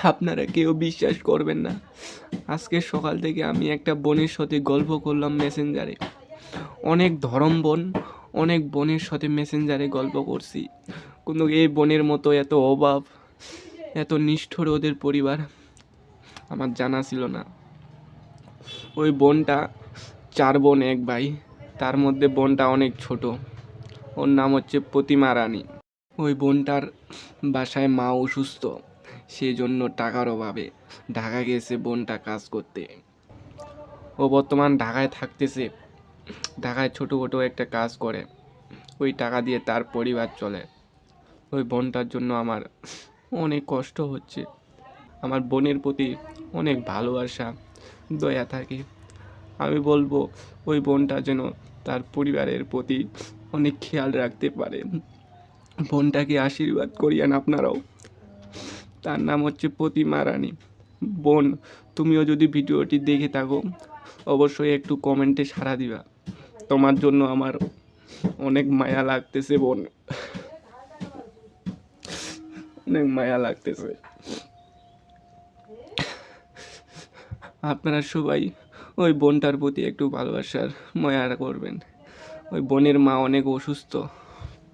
আপনারা কেউ বিশ্বাস করবেন না, আজকে সকাল থেকে আমি একটা বোনের সাথে গল্প করলাম মেসেঞ্জারে। অনেক ধরম বোন, অনেক বোনের সাথে মেসেঞ্জারে গল্প করছি, কিন্তু এই বোনের মতো এত অভাব, এত নিষ্ঠুর ওদের পরিবার আমার জানা ছিল না। ওই বোনটা 4 বোন 1 ভাই, তার মধ্যে বোনটা অনেক ছোট, ওর নাম হচ্ছে প্রতিমা রানী। ওই বোনটার বাসায় মা অসুস্থ, সেই জন্য টাকার অভাবে ঢাকা গেছে বোনটা কাজ করতে। ও বর্তমান ঢাকায় থাকতেছে, ঢাকায় ছোটোখাটো একটা কাজ করে, ওই টাকা দিয়ে তার পরিবার চলে। ওই বোনটার জন্য আমার অনেক কষ্ট হচ্ছে। আমার বোনের প্রতি অনেক ভালোবাসা, দয়া থাকে। আমি বলবো ওই বোনটা যেন তার পরিবারের প্রতি অনেক খেয়াল রাখতে পারে। বোনটাকে আশীর্বাদ করিয়েন আপনারাও। তার নাম হচ্ছে প্রতিমা রানী। বোন, তুমিও যদি ভিডিওটি দেখে থাকো অবশ্যই একটু কমেন্টে সাড়া দিবা। তোমার জন্য আমার অনেক মায়া লাগতেছে বোন, অনেক মায়া লাগতেছে। আপনারা সবাই ওই বোনটার প্রতি একটু ভালোবাসার মায়া করবেন। ওই বোনের মা অনেক অসুস্থ।